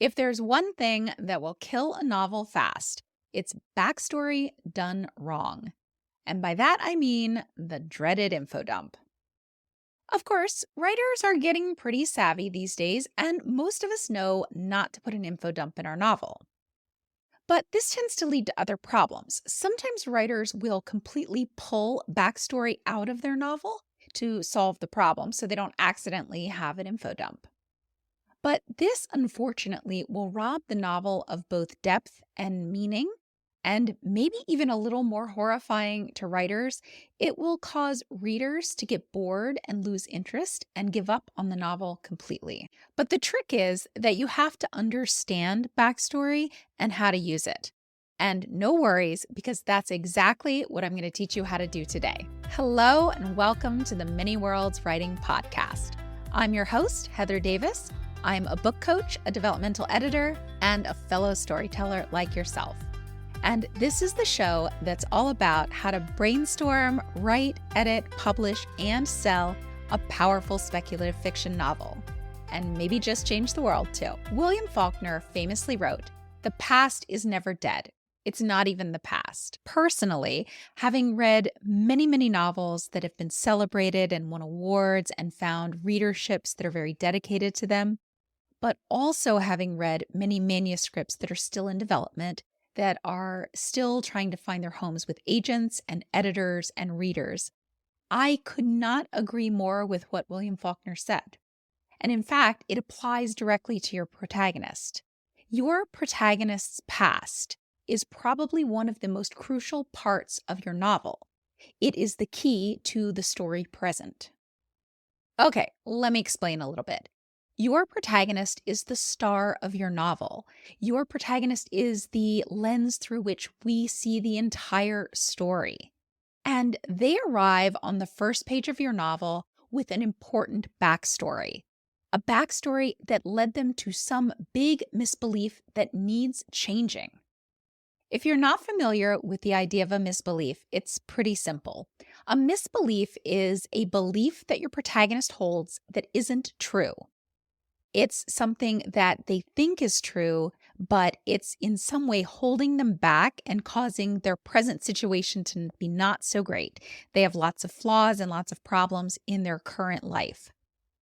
If there's one thing that will kill a novel fast, it's backstory done wrong. And by that, I mean the dreaded info dump. Of course, writers are getting pretty savvy these days, and most of us know not to put an info dump in our novel. But this tends to lead to other problems. Sometimes writers will completely pull backstory out of their novel to solve the problem so they don't accidentally have an info dump. But this, unfortunately, will rob the novel of both depth and meaning, and maybe even a little more horrifying to writers, it will cause readers to get bored and lose interest and give up on the novel completely. But the trick is that you have to understand backstory and how to use it. And no worries, because that's exactly what I'm going to teach you how to do today. Hello, and welcome to the Many Worlds Writing Podcast. I'm your host, Heather Davis. I'm a book coach, a developmental editor, and a fellow storyteller like yourself. And this is the show that's all about how to brainstorm, write, edit, publish, and sell a powerful speculative fiction novel. And maybe just change the world too. William Faulkner famously wrote, "The past is never dead. It's not even the past." Personally, having read many, many novels that have been celebrated and won awards and found readerships that are very dedicated to them, but also having read many manuscripts that are still in development, that are still trying to find their homes with agents and editors and readers, I could not agree more with what William Faulkner said. And in fact, it applies directly to your protagonist. Your protagonist's past is probably one of the most crucial parts of your novel. It is the key to the story present. Okay, let me explain a little bit. Your protagonist is the star of your novel. Your protagonist is the lens through which we see the entire story. And they arrive on the first page of your novel with an important backstory. A backstory that led them to some big misbelief that needs changing. If you're not familiar with the idea of a misbelief, it's pretty simple. A misbelief is a belief that your protagonist holds that isn't true. It's something that they think is true, but it's in some way holding them back and causing their present situation to be not so great. They have lots of flaws and lots of problems in their current life.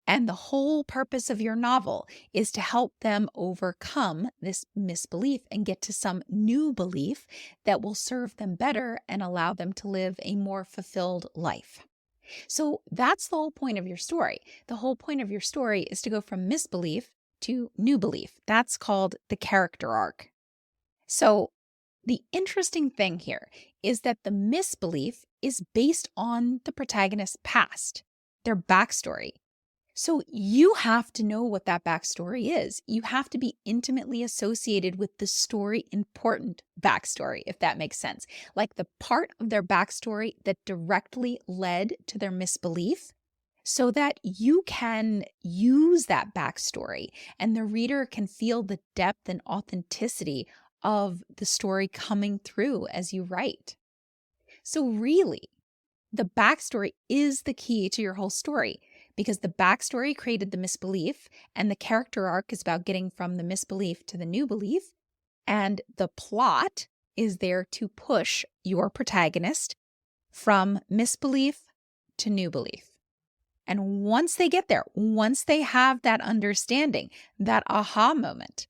And the whole purpose of your novel is to help them overcome this misbelief and get to some new belief that will serve them better and allow them to live a more fulfilled life. So that's the whole point of your story. The whole point of your story is to go from misbelief to new belief. That's called the character arc. So the interesting thing here is that the misbelief is based on the protagonist's past, their backstory. So you have to know what that backstory is. You have to be intimately associated with the story important backstory, if that makes sense. Like the part of their backstory that directly led to their misbelief, so that you can use that backstory and the reader can feel the depth and authenticity of the story coming through as you write. So really, the backstory is the key to your whole story, because the backstory created the misbelief, and the character arc is about getting from the misbelief to the new belief, and the plot is there to push your protagonist from misbelief to new belief. And once they get there, once they have that understanding, that aha moment,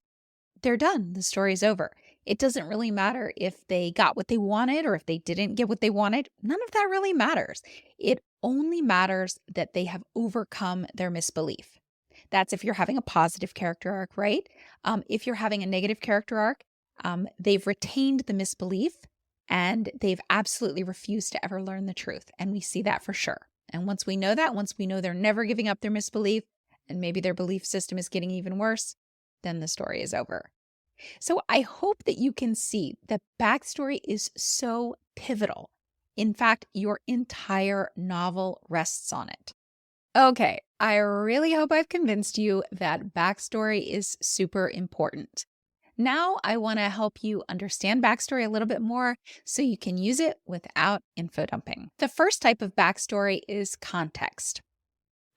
they're done. The story's over. It doesn't really matter if they got what they wanted or if they didn't get what they wanted. None of that really matters. It only matters that they have overcome their misbelief. That's if you're having a positive character arc, right? If you're having a negative character arc, they've retained the misbelief and they've absolutely refused to ever learn the truth. And we see that for sure. And once we know that, once we know they're never giving up their misbelief, and maybe their belief system is getting even worse, then the story is over. So I hope that you can see that backstory is so pivotal. In fact, your entire novel rests on it. Okay, I really hope I've convinced you that backstory is super important. Now I want to help you understand backstory a little bit more so you can use it without info dumping. The first type of backstory is context.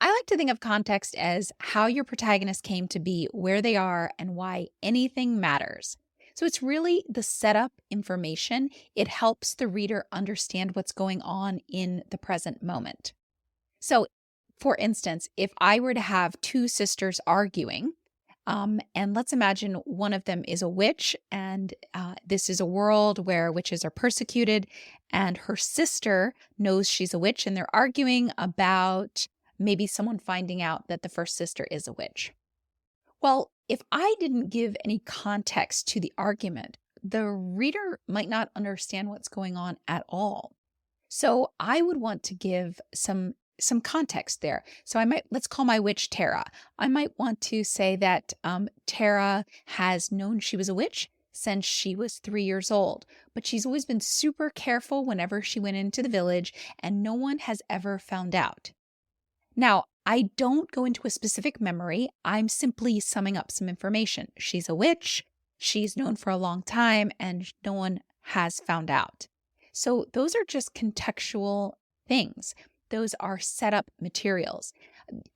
I like to think of context as how your protagonist came to be where they are and why anything matters. So it's really the setup information. It helps the reader understand what's going on in the present moment. So, for instance, if I were to have two sisters arguing, and let's imagine one of them is a witch, and this is a world where witches are persecuted, and her sister knows she's a witch, and they're arguing about maybe someone finding out that the first sister is a witch. Well, if I didn't give any context to the argument, the reader might not understand what's going on at all. So I would want to give some context there. So let's call my witch Tara. I might want to say that Tara has known she was a witch since she was 3 years old, but she's always been super careful whenever she went into the village, and no one has ever found out. Now, I don't go into a specific memory. I'm simply summing up some information. She's a witch. She's known for a long time, and no one has found out. So those are just contextual things. Those are setup materials.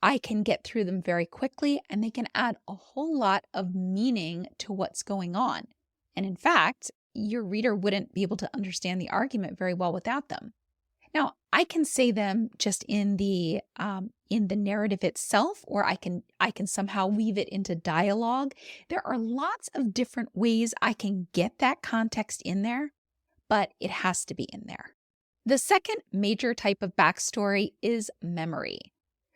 I can get through them very quickly, and they can add a whole lot of meaning to what's going on. And in fact, your reader wouldn't be able to understand the argument very well without them. Now, I can say them just in the narrative itself, or I can somehow weave it into dialogue. There are lots of different ways I can get that context in there, but it has to be in there. The second major type of backstory is memory.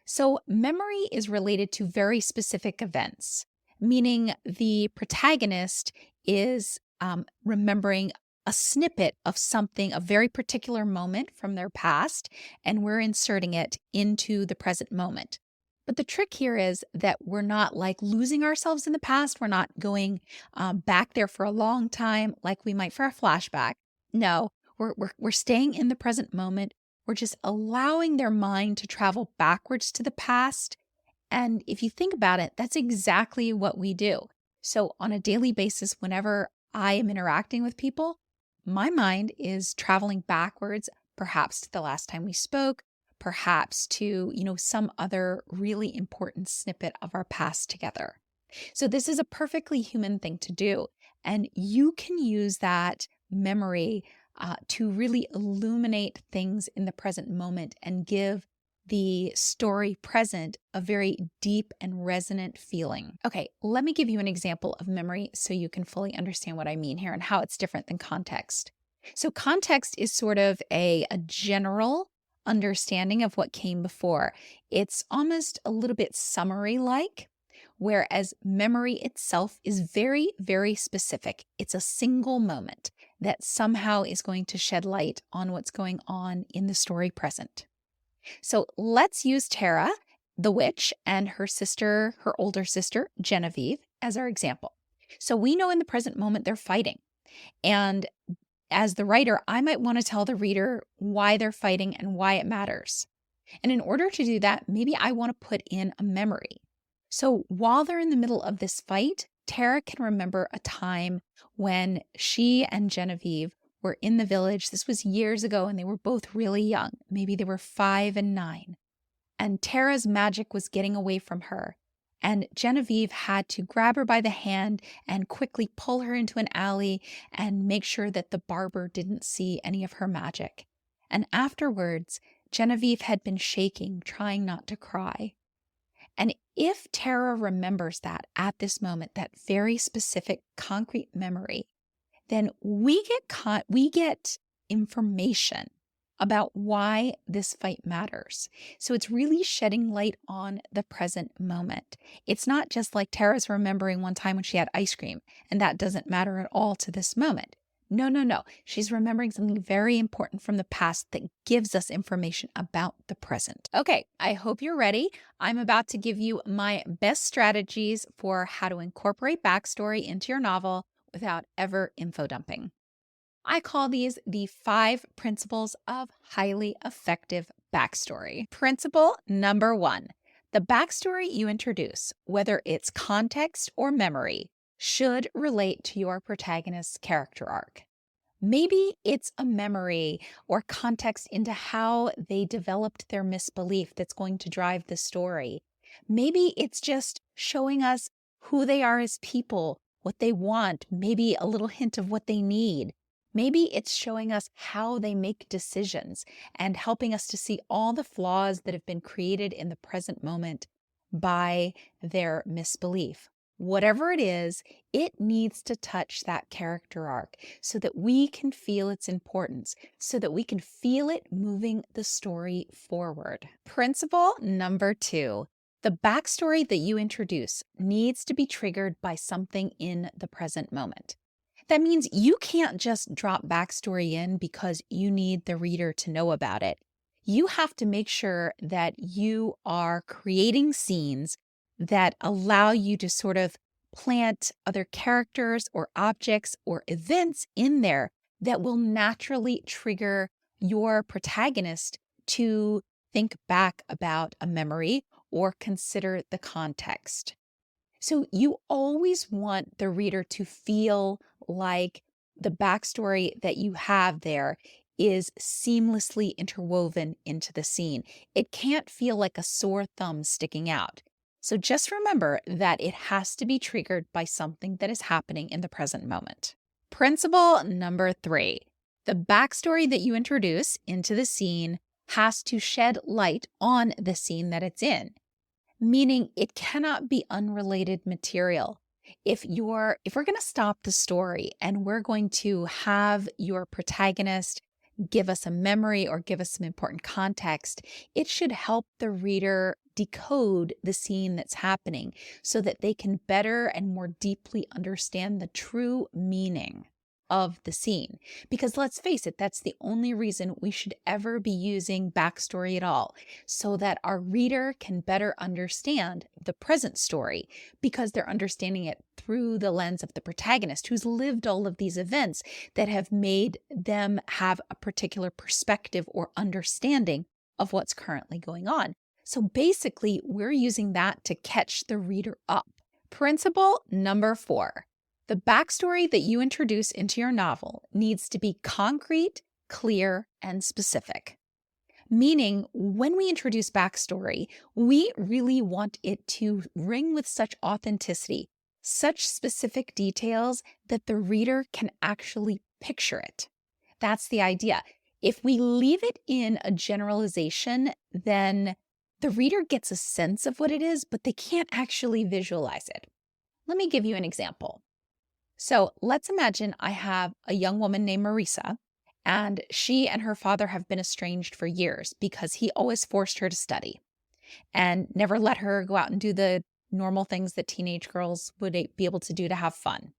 So memory is related to very specific events, meaning the protagonist is remembering a snippet of something, a very particular moment from their past, and we're inserting it into the present moment. But the trick here is that we're not like losing ourselves in the past. We're not going back there for a long time like we might for a flashback. No, we're staying in the present moment. We're just allowing their mind to travel backwards to the past. And if you think about it, that's exactly what we do. So on a daily basis, whenever I am interacting with people, my mind is traveling backwards, perhaps to the last time we spoke, perhaps to, some other really important snippet of our past together. So this is a perfectly human thing to do. And you can use that memory to really illuminate things in the present moment and give the story present a very deep and resonant feeling. Okay, let me give you an example of memory so you can fully understand what I mean here and how it's different than context. So context is sort of a general understanding of what came before. It's almost a little bit summary-like, whereas memory itself is very, very specific. It's a single moment that somehow is going to shed light on what's going on in the story present. So let's use Tara, the witch, and her sister, her older sister, Genevieve, as our example. So we know in the present moment they're fighting. And as the writer, I might want to tell the reader why they're fighting and why it matters. And in order to do that, maybe I want to put in a memory. So while they're in the middle of this fight, Tara can remember a time when she and Genevieve were in the village. This was years ago, and they were both really young. Maybe they were 5 and 9. And Tara's magic was getting away from her. And Genevieve had to grab her by the hand and quickly pull her into an alley and make sure that the barber didn't see any of her magic. And afterwards, Genevieve had been shaking, trying not to cry. And if Tara remembers that at this moment, that very specific concrete memory, then we get information about why this fight matters. So it's really shedding light on the present moment. It's not just like Tara's remembering one time when she had ice cream, and that doesn't matter at all to this moment. No. She's remembering something very important from the past that gives us information about the present. Okay, I hope you're ready. I'm about to give you my best strategies for how to incorporate backstory into your novel without ever info dumping. I call these the 5 principles of highly effective backstory. Principle number 1, the backstory you introduce, whether it's context or memory, should relate to your protagonist's character arc. Maybe it's a memory or context into how they developed their misbelief that's going to drive the story. Maybe it's just showing us who they are as people, what they want, maybe a little hint of what they need. Maybe it's showing us how they make decisions and helping us to see all the flaws that have been created in the present moment by their misbelief. Whatever it is, it needs to touch that character arc so that we can feel its importance, so that we can feel it moving the story forward. Principle number 2. The backstory that you introduce needs to be triggered by something in the present moment. That means you can't just drop backstory in because you need the reader to know about it. You have to make sure that you are creating scenes that allow you to sort of plant other characters or objects or events in there that will naturally trigger your protagonist to think back about a memory or consider the context. So you always want the reader to feel like the backstory that you have there is seamlessly interwoven into the scene. It can't feel like a sore thumb sticking out. So just remember that it has to be triggered by something that is happening in the present moment. Principle number 3. The backstory that you introduce into the scene has to shed light on the scene that it's in, meaning it cannot be unrelated material. If we're going to stop the story and we're going to have your protagonist give us a memory or give us some important context, it should help the reader decode the scene that's happening so that they can better and more deeply understand the true meaning of the scene. Because let's face it, that's the only reason we should ever be using backstory at all, so that our reader can better understand the present story because they're understanding it through the lens of the protagonist who's lived all of these events that have made them have a particular perspective or understanding of what's currently going on. So basically, we're using that to catch the reader up. Principle number 4. The backstory that you introduce into your novel needs to be concrete, clear, and specific. Meaning, when we introduce backstory, we really want it to ring with such authenticity, such specific details that the reader can actually picture it. That's the idea. If we leave it in a generalization, then the reader gets a sense of what it is, but they can't actually visualize it. Let me give you an example. So let's imagine I have a young woman named Marisa, and she and her father have been estranged for years because he always forced her to study and never let her go out and do the normal things that teenage girls would be able to do to have fun.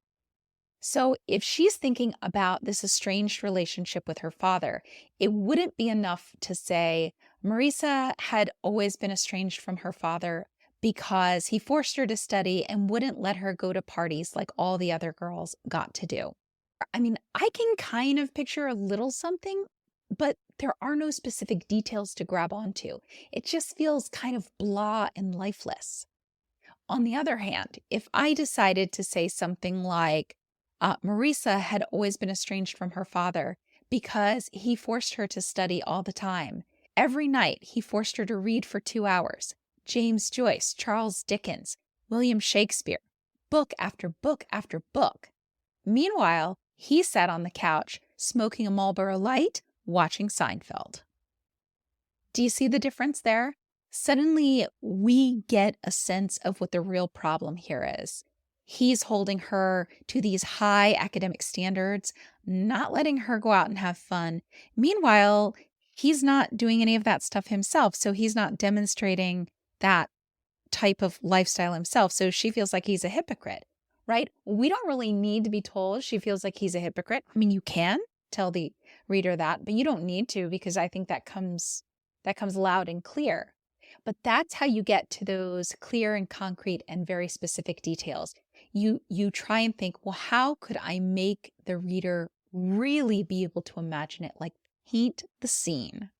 So if she's thinking about this estranged relationship with her father, it wouldn't be enough to say Marisa had always been estranged from her father because he forced her to study and wouldn't let her go to parties like all the other girls got to do. I mean, I can kind of picture a little something, but there are no specific details to grab onto. It just feels kind of blah and lifeless. On the other hand, if I decided to say something like, Marisa had always been estranged from her father because he forced her to study all the time. Every night, he forced her to read for 2 hours. James Joyce, Charles Dickens, William Shakespeare, book after book after book. Meanwhile, he sat on the couch, smoking a Marlboro Light, watching Seinfeld. Do you see the difference there? Suddenly, we get a sense of what the real problem here is. He's holding her to these high academic standards, not letting her go out and have fun. Meanwhile, he's not doing any of that stuff himself, so he's not demonstrating that type of lifestyle himself. So she feels like he's a hypocrite, right? We don't really need to be told she feels like he's a hypocrite. I mean, you can tell the reader that, but you don't need to, because I think that comes loud and clear. But that's how you get to those clear and concrete and very specific details. You try and think, well, how could I make the reader really be able to imagine it, like paint the scene?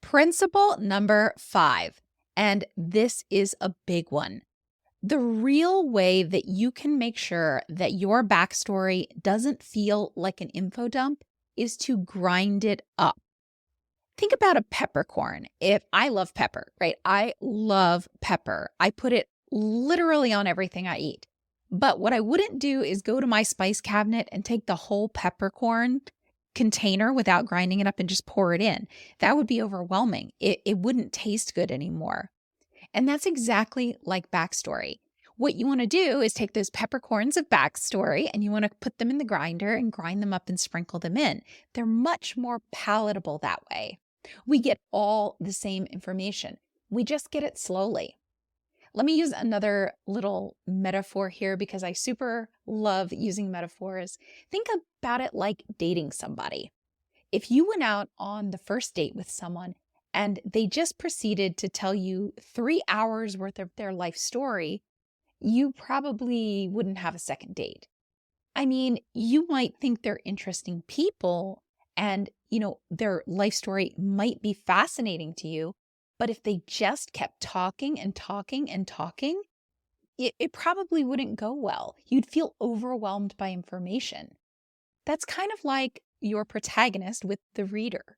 Principle number 5, and this is a big one. The real way that you can make sure that your backstory doesn't feel like an info dump is to grind it up. Think about a peppercorn. If I love pepper, right? I love pepper. I put it literally on everything I eat. But what I wouldn't do is go to my spice cabinet and take the whole peppercorn container without grinding it up and just pour it in. That would be overwhelming. It wouldn't taste good anymore. And that's exactly like backstory. What you want to do is take those peppercorns of backstory and you want to put them in the grinder and grind them up and sprinkle them in. They're much more palatable that way. We get all the same information. We just get it slowly. Let me use another little metaphor here because I super love using metaphors. Think about it like dating somebody. If you went out on the first date with someone and they just proceeded to tell you 3 hours worth of their life story, you probably wouldn't have a second date. I mean, you might think they're interesting people and, their life story might be fascinating to you, but if they just kept talking and talking and talking, it probably wouldn't go well. You'd feel overwhelmed by information. That's kind of like your protagonist with the reader.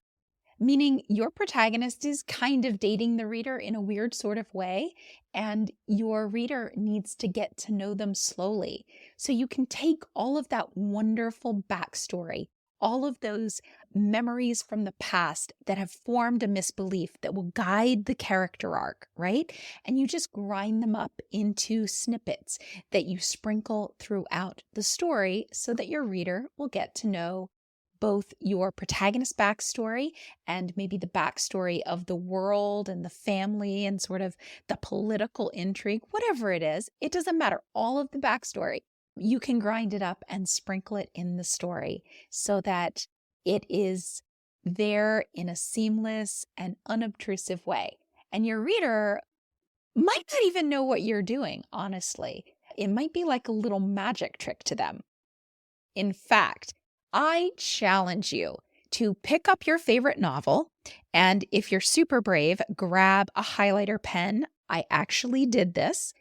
Meaning your protagonist is kind of dating the reader in a weird sort of way, and your reader needs to get to know them slowly. So you can take all of that wonderful backstory, all of those memories from the past that have formed a misbelief that will guide the character arc, right? And you just grind them up into snippets that you sprinkle throughout the story so that your reader will get to know both your protagonist backstory and maybe the backstory of the world and the family and sort of the political intrigue, whatever it is, it doesn't matter. All of the backstory, you can grind it up and sprinkle it in the story so that it is there in a seamless and unobtrusive way. And your reader might not even know what you're doing, honestly. It might be like a little magic trick to them. In fact, I challenge you to pick up your favorite novel, and if you're super brave, grab a highlighter pen. I actually did this,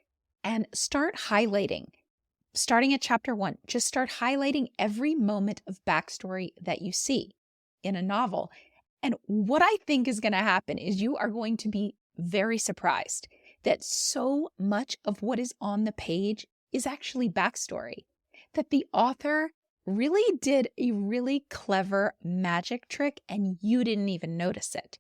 and start highlighting. Starting at chapter 1, just start highlighting every moment of backstory that you see in a novel. And what I think is going to happen is you are going to be very surprised that so much of what is on the page is actually backstory, that the author really did a really clever magic trick and you didn't even notice it.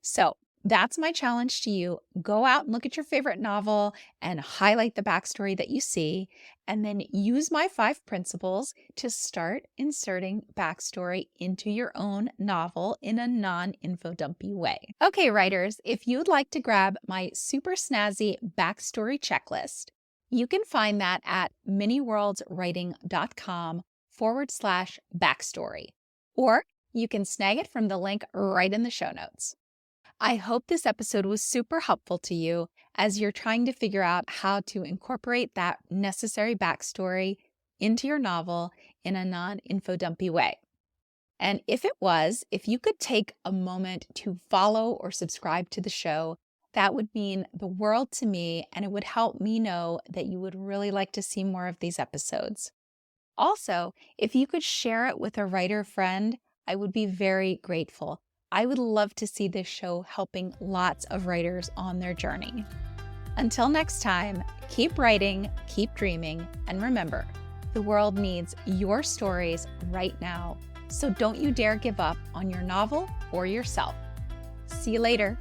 So that's my challenge to you. Go out and look at your favorite novel and highlight the backstory that you see, and then use my 5 principles to start inserting backstory into your own novel in a non-info dumpy way. Okay, writers, if you'd like to grab my super snazzy backstory checklist, you can find that at miniworldswriting.com/backstory, or you can snag it from the link right in the show notes. I hope this episode was super helpful to you as you're trying to figure out how to incorporate that necessary backstory into your novel in a non-info dumpy way. And if you could take a moment to follow or subscribe to the show, that would mean the world to me, and it would help me know that you would really like to see more of these episodes. Also, if you could share it with a writer friend, I would be very grateful. I would love to see this show helping lots of writers on their journey. Until next time, keep writing, keep dreaming, and remember, the world needs your stories right now. So don't you dare give up on your novel or yourself. See you later.